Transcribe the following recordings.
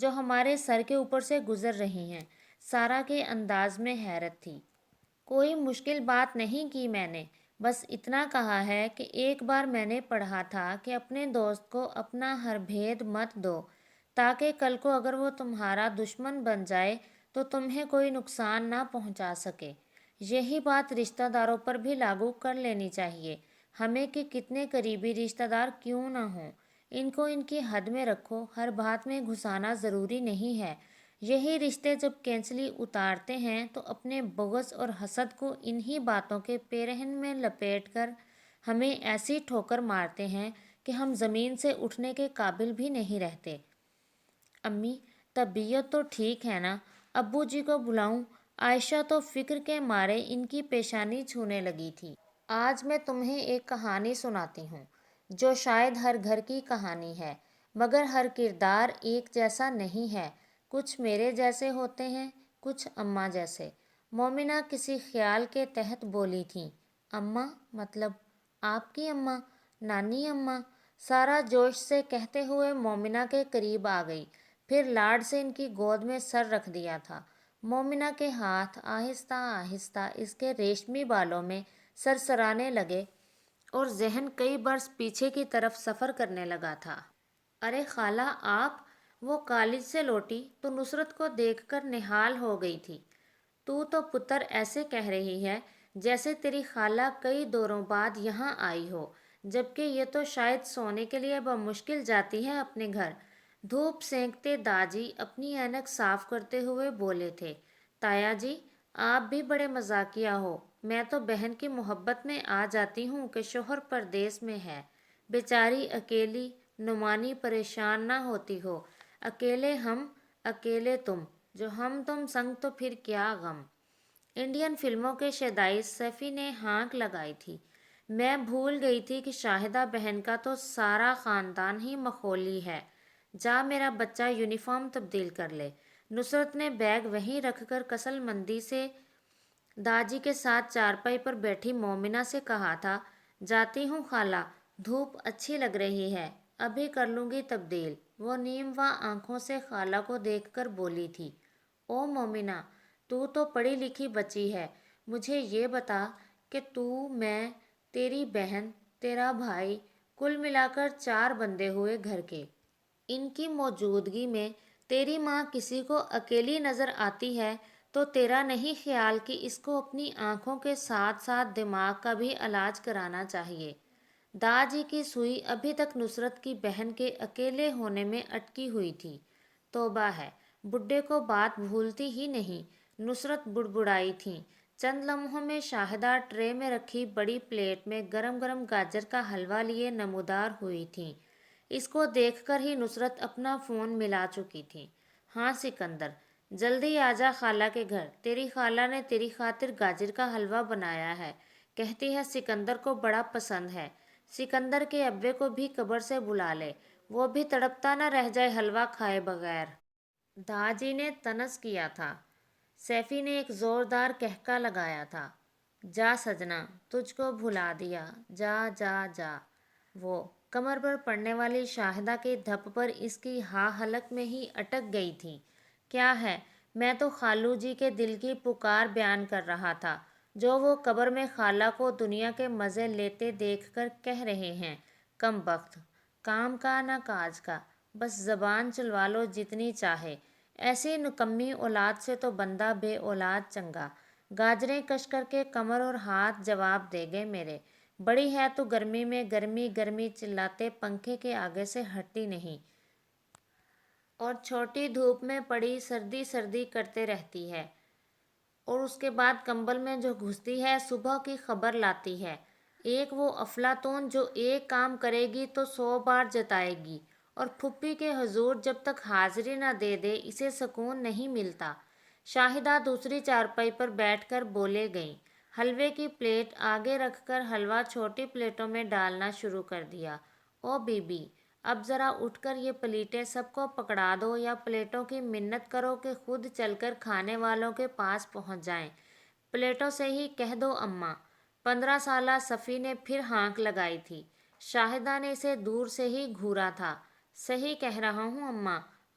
جو ہمارے سر کے اوپر سے گزر رہی ہیں۔ سارا کے انداز میں حیرت تھی۔ کوئی مشکل بات نہیں کی میں نے، بس اتنا کہا ہے کہ ایک بار میں نے پڑھا تھا کہ اپنے دوست کو اپنا ہر بھید مت دو، تاکہ کل کو اگر وہ تمہارا دشمن بن جائے تو تمہیں کوئی نقصان نہ پہنچا سکے۔ یہی بات رشتہ داروں پر بھی لاگو کر لینی چاہیے، ہمیں کہ کتنے قریبی رشتہ دار کیوں نہ ہوں، ان کو ان کی حد میں رکھو، ہر بات میں گھسانا ضروری نہیں ہے۔ یہی رشتے جب کینچلی اتارتے ہیں تو اپنے بغض اور حسد کو انہی باتوں کے پیرہن میں لپیٹ کر ہمیں ایسی ٹھوکر مارتے ہیں کہ ہم زمین سے اٹھنے کے قابل بھی نہیں رہتے۔ امی، طبیعت تو ٹھیک ہے نا؟ ابو جی کو بلاؤں؟ عائشہ تو فکر کے مارے ان کی پیشانی چھونے لگی تھی۔ آج میں تمہیں ایک کہانی سناتی ہوں، جو شاید ہر گھر کی کہانی ہے، مگر ہر کردار ایک جیسا نہیں ہے۔ کچھ میرے جیسے ہوتے ہیں، کچھ اماں جیسے۔ مومنہ کسی خیال کے تحت بولی تھیں۔ اماں مطلب آپ کی اماں، نانی اماں؟ سارا جوش سے کہتے ہوئے مومنہ کے قریب آ گئی، پھر لاڈ سے ان کی گود میں سر رکھ دیا تھا۔ مومنہ کے ہاتھ آہستہ آہستہ اس کے ریشمی بالوں میں سرسرانے لگے اور ذہن کئی برس پیچھے کی طرف سفر کرنے لگا تھا۔ ارے خالہ آپ! وہ کالج سے لوٹی تو نصرت کو دیکھ کر نہال ہو گئی تھی۔ تو پتر ایسے کہہ رہی ہے جیسے تیری خالہ کئی دوروں بعد یہاں آئی ہو، جبکہ یہ تو شاید سونے کے لیے بمشکل جاتی ہے اپنے گھر۔ دھوپ سینکتے داجی اپنی اینک صاف کرتے ہوئے بولے تھے۔ تایا جی، آپ بھی بڑے مزاحیہ ہو۔ میں تو بہن کی محبت میں آ جاتی ہوں کہ شوہر پردیس میں ہے، بیچاری اکیلی نعمانی پریشان نہ ہوتی ہو۔ اکیلے ہم، اکیلے تم، جو ہم تم سنگ تو پھر کیا غم۔ انڈین فلموں کے شیدائی سیفی نے ہانک لگائی تھی۔ میں بھول گئی تھی کہ شاہدہ بہن کا تو سارا خاندان ہی مخولی ہے۔ جا میرا بچہ یونیفارم تبدیل کر لے۔ نصرت نے بیگ وہیں رکھ کر کسل مندی سے داجی کے ساتھ چارپائی پر بیٹھی مومنہ سے کہا تھا۔ جاتی ہوں خالہ، دھوپ اچھی لگ رہی ہے، ابھی کر لوں گی تبدیل۔ وہ نیم واں آنکھوں سے خالہ کو دیکھ کر بولی تھی۔ او مومنہ، تو پڑھی لکھی بچی ہے، مجھے یہ بتا کہ میں، تیری بہن، تیرا بھائی، کل ملا کر 4 بندے ہوئے گھر کے۔ ان کی موجودگی میں تیری ماں کسی کو اکیلی نظر آتی ہے تو تیرا نہیں خیال کہ اس کو اپنی آنکھوں کے ساتھ ساتھ دماغ کا بھی علاج کرانا چاہیے؟ داجی کی سوئی ابھی تک نصرت کی بہن کے اکیلے ہونے میں اٹکی ہوئی تھی۔ توبہ ہے، بڈھے کو بات بھولتی ہی نہیں۔ نصرت بڑبڑائی تھیں۔ چند لمحوں میں شاہدہ ٹرے میں رکھی بڑی پلیٹ میں گرم گرم گاجر کا حلوہ لیے نمودار ہوئی تھیں۔ اس کو دیکھ کر ہی نصرت اپنا فون ملا چکی تھی۔ ہاں سکندر، جلدی آجا خالہ کے گھر، تیری خالہ نے تیری خاطر گاجر کا حلوہ بنایا ہے، کہتی ہے سکندر کو بڑا پسند ہے۔ سکندر کے ابے کو بھی قبر سے بلا لے، وہ بھی تڑپتا نہ رہ جائے حلوہ کھائے بغیر۔ داجی نے طنز کیا تھا۔ سیفی نے ایک زوردار کہکا لگایا تھا۔ جا سجنا، تجھ کو بھلا دیا، جا جا جا۔ وہ کمر پر پڑنے والی شاہدہ کے دھپ پر اس کی ہاں حلق میں ہی اٹک گئی تھی۔ کیا ہے؟ میں تو خالو جی کے دل کی پکار بیان کر رہا تھا، جو وہ قبر میں خالہ کو دنیا کے مزے لیتے دیکھ کر کہہ رہے ہیں۔ کم بخت، کام کا نہ کاج کا، بس زبان چلوا لو جتنی چاہے۔ ایسی نکمی اولاد سے تو بندہ بے اولاد چنگا۔ گاجریں کش کر کے کمر اور ہاتھ جواب دے گئے میرے۔ بڑی ہے تو گرمی میں گرمی گرمی چلاتے پنکھے کے آگے سے ہٹتی نہیں، اور چھوٹی دھوپ میں پڑی سردی سردی کرتے رہتی ہے، اور اس کے بعد کمبل میں جو گھستی ہے صبح کی خبر لاتی ہے۔ ایک وہ افلاطون جو ایک کام کرے گی تو 100 بار جتائے گی، اور پھوپھی کے حضور جب تک حاضری نہ دے دے اسے سکون نہیں ملتا۔ شاہدہ دوسری چارپائی پر بیٹھ کر بولے گئیں۔ حلوے کی پلیٹ آگے رکھ کر حلوہ چھوٹی پلیٹوں میں ڈالنا شروع کر دیا۔ او بی بی، اب ذرا اٹھ کر یہ پلیٹیں سب کو پکڑا دو، یا پلیٹوں کی منت کرو کہ خود چل کر کھانے والوں کے پاس پہنچ جائیں۔ پلیٹوں سے ہی کہہ دو اماں۔ 15 سالہ صفی نے پھر ہانک لگائی تھی۔ شاہدہ نے اسے دور سے ہی گھورا تھا۔ صحیح کہہ رہا ہوں اماں،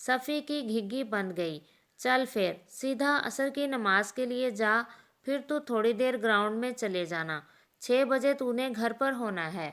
صفی کی گھگی بند گئی۔ چل پھر سیدھا عصر کی نماز کے لیے جا، پھر تو تھوڑی دیر گراؤنڈ میں چلے جانا، 6 بجے تو نے گھر پر ہونا ہے۔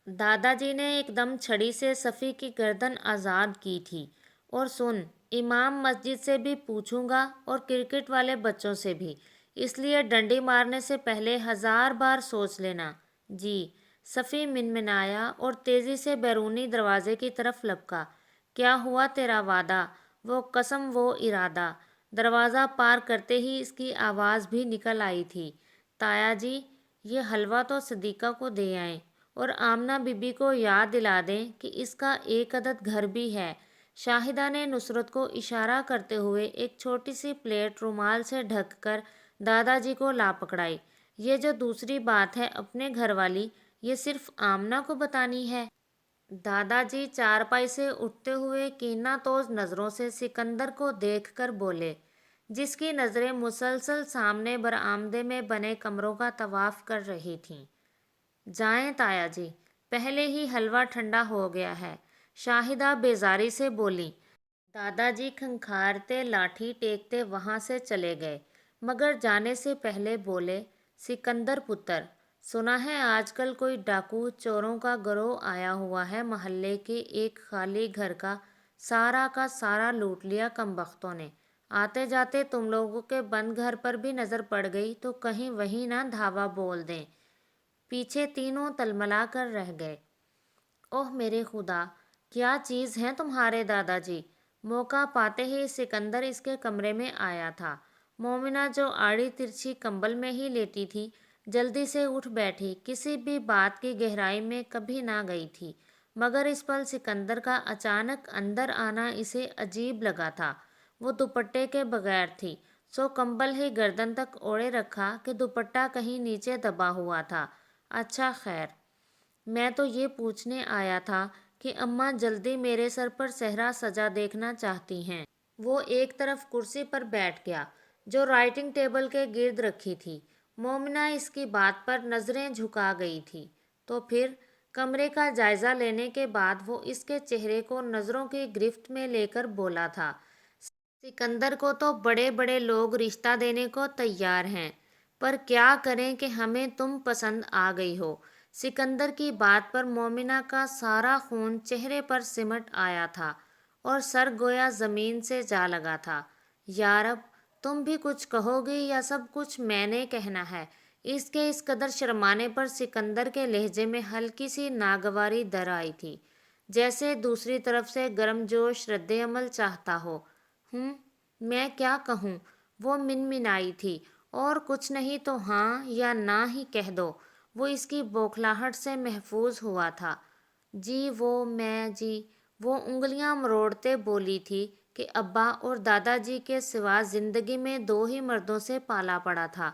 دادا جی نے ایک دم چھڑی سے صفی کی گردن آزاد کی تھی۔ اور سن، امام مسجد سے بھی پوچھوں گا اور کرکٹ والے بچوں سے بھی، اس لیے ڈنڈی مارنے سے پہلے 1000 بار سوچ لینا۔ جی۔ صفی منمنایا اور تیزی سے بیرونی دروازے کی طرف لپکا۔ کیا ہوا تیرا وعدہ، وہ قسم، وہ ارادہ؟ دروازہ پار کرتے ہی اس کی آواز بھی نکل آئی تھی۔ تایا جی، یہ حلوہ تو صدیقہ کو دے آئیں اور آمنہ بی بی کو یاد دلا دیں کہ اس کا ایک عدد گھر بھی ہے۔ شاہدہ نے نصرت کو اشارہ کرتے ہوئے ایک چھوٹی سی پلیٹ رومال سے ڈھک کر دادا جی کو لا پکڑائی۔ یہ جو دوسری بات ہے اپنے گھر والی، یہ صرف آمنہ کو بتانی ہے؟ دادا جی چارپائی سے اٹھتے ہوئے کینہ توز نظروں سے سکندر کو دیکھ کر بولے، جس کی نظریں مسلسل سامنے برآمدے میں بنے کمروں کا طواف کر رہی تھیں۔ جائیں تایا جی، پہلے ہی حلوہ ٹھنڈا ہو گیا ہے، شاہدہ بیزاری سے بولی۔ دادا جی کھنکھارتے لاٹھی ٹیکتے وہاں سے چلے گئے، مگر جانے سے پہلے بولے، سکندر پتر، سنا ہے آج کل کوئی ڈاکو چوروں کا گروہ آیا ہوا ہے، محلے کے ایک خالی گھر کا سارا لوٹ لیا کمبختوں نے۔ آتے جاتے تم لوگوں کے بند گھر پر بھی نظر پڑ گئی تو کہیں وہیں نہ دھاوا بول دیں۔ پیچھے تینوں تلملا کر رہ گئے۔ اوہ میرے خدا، کیا چیز ہیں تمہارے دادا جی! موقع پاتے ہی سکندر اس کے کمرے میں آیا تھا۔ مومنہ جو آڑی ترچھی کمبل میں ہی لیٹی تھی، جلدی سے اٹھ بیٹھی، کسی بھی بات کی گہرائی میں کبھی نہ گئی تھی، مگر اس پل سکندر کا اچانک اندر آنا اسے عجیب لگا تھا۔ وہ دوپٹے کے بغیر تھی، سو کمبل ہی گردن تک اوڑھے رکھا کہ دوپٹہ کہیں نیچے دبا ہوا تھا۔ اچھا خیر، میں تو یہ پوچھنے آیا تھا کہ اماں جلدی میرے سر پر صحرا سجا دیکھنا چاہتی ہیں۔ وہ ایک طرف کرسی پر بیٹھ گیا جو رائٹنگ ٹیبل کے گرد رکھی تھی۔ مومنہ اس کی بات پر نظریں جھکا گئی تھی، تو پھر کمرے کا جائزہ لینے کے بعد وہ اس کے چہرے کو نظروں کی گرفت میں لے کر بولا تھا، سکندر کو تو بڑے بڑے لوگ رشتہ دینے کو تیار ہیں، پر کیا کریں کہ ہمیں تم پسند آ گئی ہو۔ سکندر کی بات پر مومنہ کا سارا خون چہرے پر سمٹ آیا تھا اور سر گویا زمین سے جا لگا تھا۔ یارب، تم بھی کچھ کہو گی یا سب کچھ میں نے کہنا ہے؟ اس کے اس قدر شرمانے پر سکندر کے لہجے میں ہلکی سی ناگواری در آئی تھی، جیسے دوسری طرف سے گرم جوش رد عمل چاہتا ہو۔ میں کیا کہوں؟ وہ منمنائی تھی، اور کچھ نہیں تو ہاں یا نہ ہی کہہ دو۔ وہ اس کی بوکھلاہٹ سے محفوظ ہوا تھا۔ جی وہ انگلیاں مروڑتے بولی تھی کہ ابا اور دادا جی کے سوا زندگی میں 2 ہی مردوں سے پالا پڑا تھا،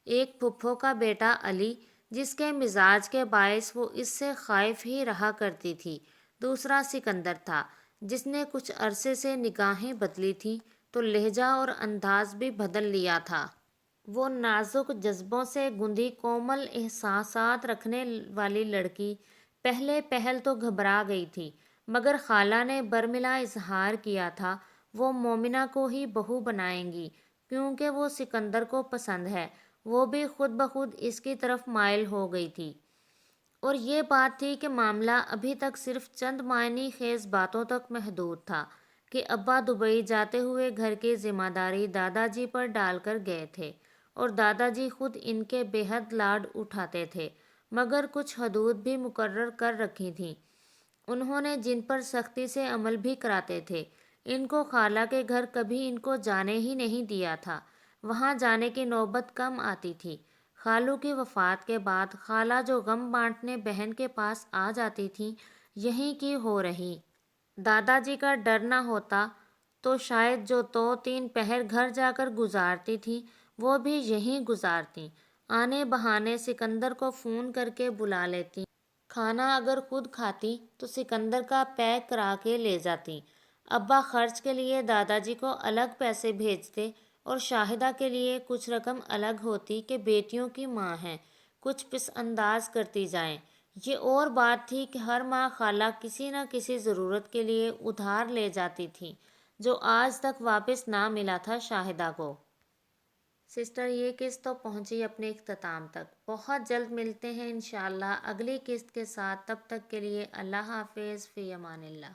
ایک پھپھو کا بیٹا علی، جس کے مزاج کے باعث وہ اس سے خائف ہی رہا کرتی تھی، دوسرا سکندر تھا، جس نے کچھ عرصے سے نگاہیں بدلی تھیں تو لہجہ اور انداز بھی بدل لیا تھا۔ وہ نازک جذبوں سے گندھی کومل احساسات رکھنے والی لڑکی پہلے پہل تو گھبرا گئی تھی، مگر خالہ نے برملا اظہار کیا تھا وہ مومنہ کو ہی بہو بنائیں گی کیونکہ وہ سکندر کو پسند ہے۔ وہ بھی خود بخود اس کی طرف مائل ہو گئی تھی، اور یہ بات تھی کہ معاملہ ابھی تک صرف چند معنی خیز باتوں تک محدود تھا کہ ابا دبئی جاتے ہوئے گھر کی ذمہ داری دادا جی پر ڈال کر گئے تھے، اور دادا جی خود ان کے بے حد لاڈ اٹھاتے تھے، مگر کچھ حدود بھی مقرر کر رکھی تھیں انہوں نے جن پر سختی سے عمل بھی کراتے تھے۔ ان کو خالہ کے گھر کبھی ان کو جانے ہی نہیں دیا تھا، وہاں جانے کی نوبت کم آتی تھی۔ خالو کی وفات کے بعد خالہ جو غم بانٹنے بہن کے پاس آ جاتی تھیں، یہیں کی ہو رہی۔ دادا جی کا ڈر نہ ہوتا تو شاید جو 2-3 پہر گھر جا کر گزارتی تھیں وہ بھی یہیں گزارتیں، آنے بہانے سکندر کو فون کر کے بلا لیتیں، کھانا اگر خود کھاتی تو سکندر کا پیک کرا کے لے جاتی، ابا خرچ کے لیے دادا جی کو الگ پیسے بھیجتے اور شاہدہ کے لیے کچھ رقم الگ ہوتی کہ بیٹیوں کی ماں ہیں، کچھ پس انداز کرتی جائیں۔ یہ اور بات تھی کہ ہر ماہ خالہ کسی نہ کسی ضرورت کے لیے ادھار لے جاتی تھیں، جو آج تک واپس نہ ملا تھا شاہدہ کو۔ سسٹر یہ قسط تو پہنچی اپنے اختتام تک۔ بہت جلد ملتے ہیں انشاءاللہ اگلی قسط کے ساتھ، تب تک کے لیے اللہ حافظ، فی امان اللہ۔